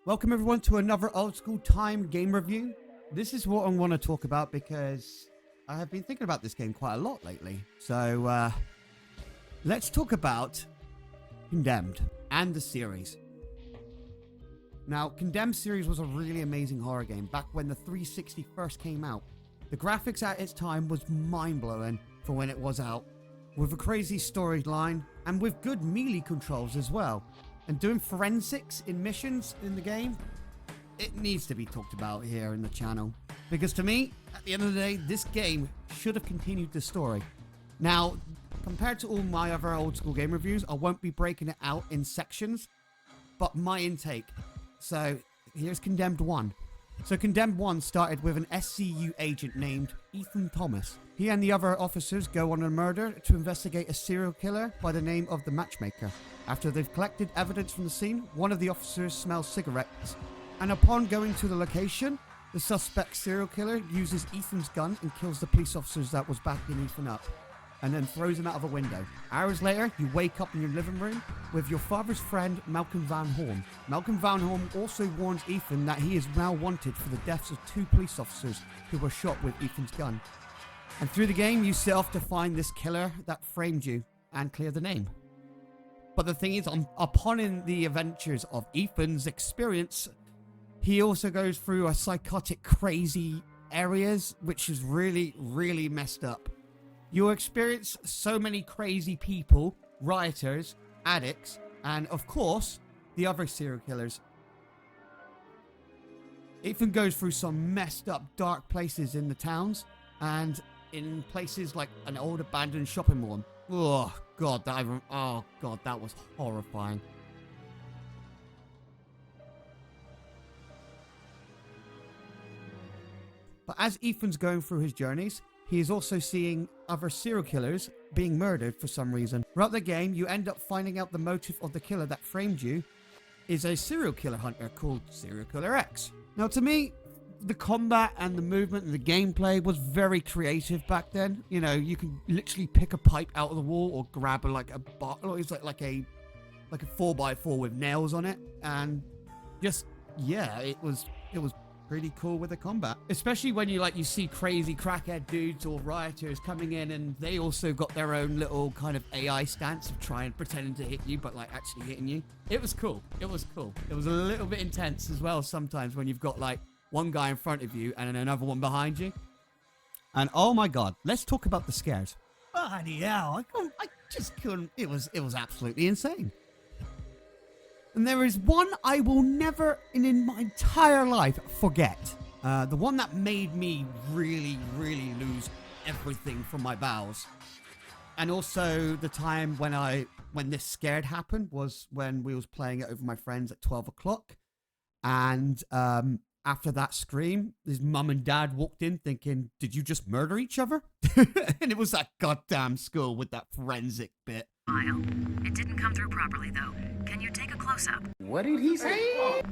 Welcome everyone to another old school time game review. This is what I want to talk about because I have been thinking about this game quite a lot lately. So let's talk about Condemned and the series. Now, Condemned series was a really amazing horror game back when the 360 first came out. The graphics at its time was mind-blowing for when it was out, with a crazy storyline and with good melee controls as well. And doing forensics in missions in the game, it needs to be talked about here in the channel. Because to me, at the end of the day, this game should have continued the story. Now, compared to all my other old school game reviews, I won't be breaking it out in sections, but my intake. So, here's Condemned 1. So Condemned 1 started with an SCU agent named Ethan Thomas. He and the other officers go on a murder to investigate a serial killer by the name of the Matchmaker. After they've collected evidence from the scene, one of the officers smells cigarettes, and upon going to the location, the suspect serial killer uses Ethan's gun and kills the police officers that was backing Ethan up, and then throws him out of a window. Hours later, you wake up in your living room with your father's friend, Malcolm Van Horn. Malcolm Van Horn also warns Ethan that he is now wanted for the deaths of 2 police officers who were shot with Ethan's gun. And through the game, you set off to find this killer that framed you and clear the name. But the thing is, upon the adventures of Ethan's experience, he also goes through a psychotic, crazy areas, which is really, really messed up. You'll experience so many crazy people, rioters, addicts, and of course, the other serial killers. Ethan goes through some messed up, dark places in the towns, and in places like an old abandoned shopping mall. Oh god, that was horrifying. But as Ethan's going through his journeys, he is also seeing other serial killers being murdered for some reason. Throughout the game, you end up finding out the motive of the killer that framed you is a serial killer hunter called Serial Killer X. Now, to me, the combat and the movement and the gameplay was very creative back then. You know, you can literally pick a pipe out of the wall or grab a bottle. It's like a 4x4 with nails on it, and just it was pretty cool with the combat, especially when you see crazy crackhead dudes or rioters coming in, and they also got their own little kind of AI stance of trying pretending to hit you but like actually hitting you. It was cool. It was a little bit intense as well sometimes when you've got like one guy in front of you and then another one behind you. And oh my god, let's talk about the scares. Bloody hell, I just couldn't. It was absolutely insane. And there is one I will never in my entire life forget. The one that made me really, really lose everything from my bowels. And also the time when this scared happened was when we was playing it over my friends at 12 o'clock. And after that scream, his mum and dad walked in thinking, did you just murder each other? And it was that goddamn school with that forensic bit. File. It didn't come through properly, though. Can you take a close-up? What did he say?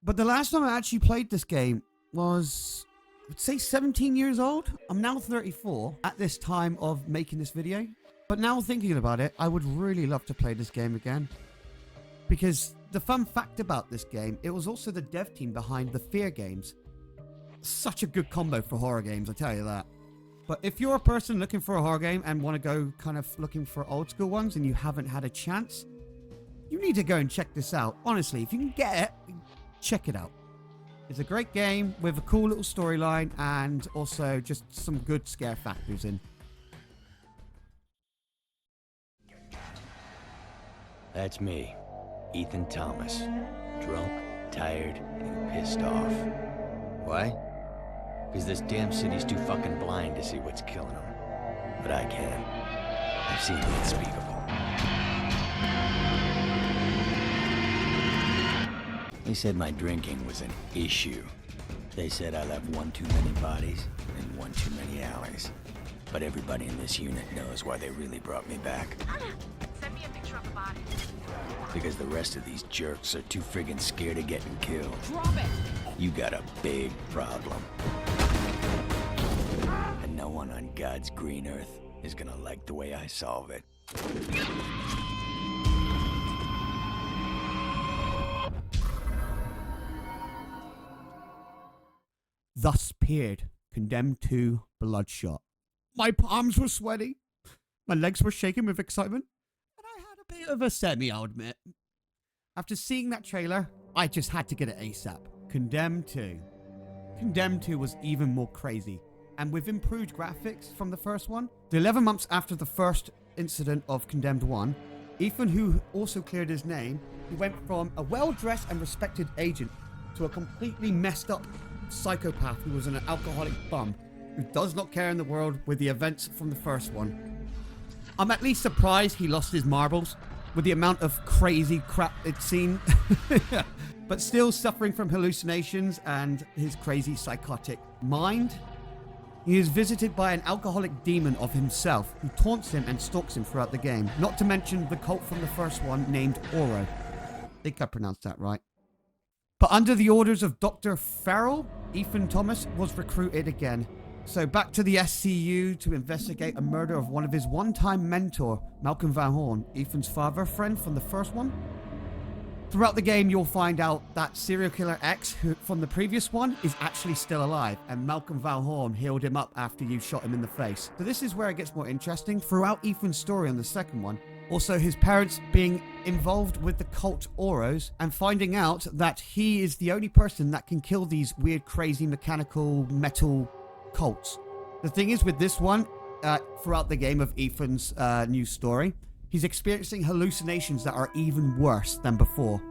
But the last time I actually played this game was, I'd say 17 years old. I'm now 34 at this time of making this video. But now thinking about it, I would really love to play this game again. Because the fun fact about this game, it was also the dev team behind the Fear games. Such a good combo for horror games, I tell you that. But if you're a person looking for a horror game and want to go kind of looking for old school ones and you haven't had a chance, you need to go and check this out. Honestly, if you can get it, check it out. It's a great game with a cool little storyline and also just some good scare factors in. That's me, Ethan Thomas. Drunk, tired, and pissed off. Why? Because this damn city's too fucking blind to see what's killing them. But I can. I've seen the unspeakable. They said my drinking was an issue. They said I left one too many bodies and one too many alleys. But everybody in this unit knows why they really brought me back. Send me a picture of the body. Because the rest of these jerks are too friggin' scared of getting killed. Drop it! You got a big problem. And no one on God's green earth is gonna like the way I solve it. Thus peered Condemned 2 Bloodshot. My palms were sweaty. My legs were shaking with excitement. And I had a bit of a semi, I'll admit. After seeing that trailer, I just had to get it ASAP. Condemned 2. Condemned 2 was even more crazy. And with improved graphics from the first one, the 11 months after the first incident of Condemned 1, Ethan, who also cleared his name, he went from a well-dressed and respected agent to a completely messed up psychopath who was an alcoholic bum who does not care in the world with the events from the first one. I'm at least surprised he lost his marbles with the amount of crazy crap it's seen. But still suffering from hallucinations and his crazy psychotic mind. He is visited by an alcoholic demon of himself who taunts him and stalks him throughout the game. Not to mention the cult from the first one named Oro. I think I pronounced that right. But under the orders of Dr. Farrell, Ethan Thomas was recruited again. So back to the SCU to investigate a murder of one of his one-time mentor, Malcolm Van Horn, Ethan's father friend from the first one. Throughout the game, you'll find out that serial killer X, who from the previous one, is actually still alive, and Malcolm Van Horn healed him up after you shot him in the face. So this is where it gets more interesting throughout Ethan's story on the second one. Also, his parents being involved with the cult Oros and finding out that he is the only person that can kill these weird, crazy, mechanical, metal cults. The thing is with this one, throughout the game of Ethan's new story, he's experiencing hallucinations that are even worse than before.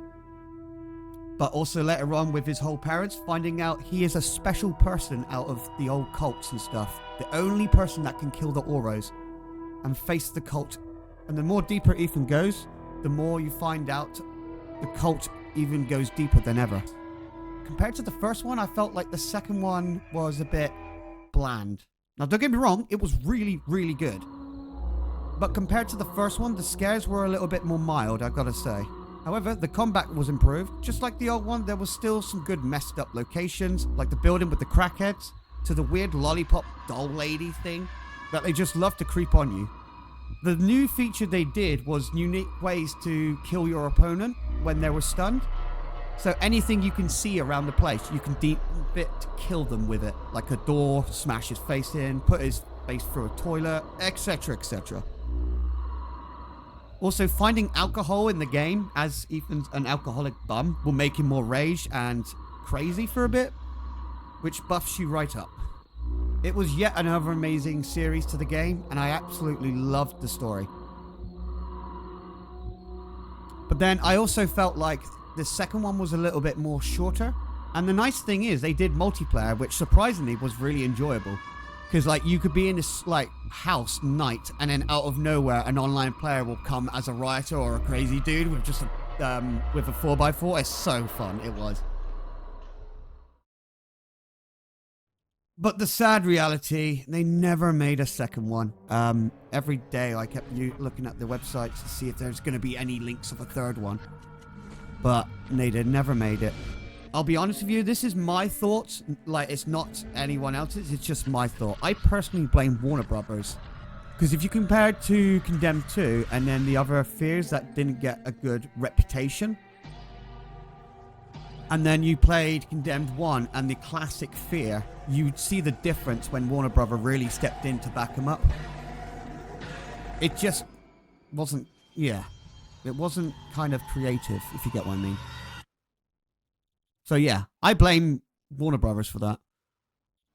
But also later on with his whole parents, finding out he is a special person out of the old cults and stuff. The only person that can kill the Oros and face the cult. And the more deeper Ethan goes, the more you find out the cult even goes deeper than ever. Compared to the first one, I felt like the second one was a bit bland. Now don't get me wrong, it was really, really good. But compared to the first one, the scares were a little bit more mild, I gotta say. However, the combat was improved. Just like the old one, there was still some good messed up locations, like the building with the crackheads, to the weird lollipop doll lady thing that they just love to creep on you. The new feature they did was unique ways to kill your opponent when they were stunned. So anything you can see around the place, you can deep bit kill them with it. Like a door, smash his face in, put his face through a toilet, etc, etc. Also, finding alcohol in the game, as Ethan's an alcoholic bum, will make him more rage and crazy for a bit, which buffs you right up. It was yet another amazing series to the game, and I absolutely loved the story. But then I also felt like the second one was a little bit more shorter. And the nice thing is they did multiplayer, which surprisingly was really enjoyable. Because like you could be in this like house night, and then out of nowhere an online player will come as a rioter or a crazy dude with just a with a 4x4. It's so fun. It was. But the sad reality, they never made a second one. Every day I kept looking at the websites to see if there's going to be any links of a third one. But they never made it. I'll be honest with you, this is my thoughts. Like, it's not anyone else's, it's just my thought. I personally blame Warner Brothers. Because if you compare it to Condemned 2 and then the other Fears that didn't get a good reputation, and then you played Condemned 1 and the classic Fear, you'd see the difference when Warner Brother really stepped in to back them up. It just wasn't, yeah. It wasn't kind of creative, if you get what I mean. So yeah, I blame Warner Brothers for that.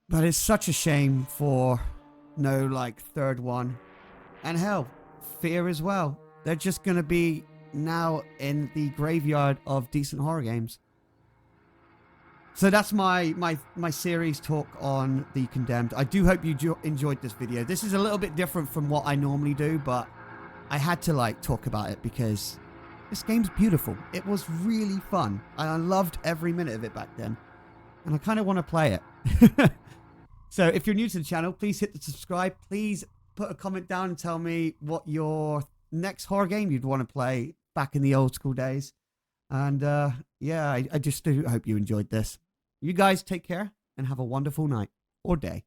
But it's such a shame for no, like, third one. And hell, Fear as well. They're just going to be now in the graveyard of decent horror games. So that's my series talk on the Condemned. I do hope you enjoyed this video. This is a little bit different from what I normally do, but I had to like talk about it because this game's beautiful. It was really fun. I loved every minute of it back then. And I kind of want to play it. So if you're new to the channel, please hit the subscribe. Please put a comment down and tell me what your next horror game you'd want to play back in the old school days. And yeah, I just do hope you enjoyed this. You guys take care and have a wonderful night or day.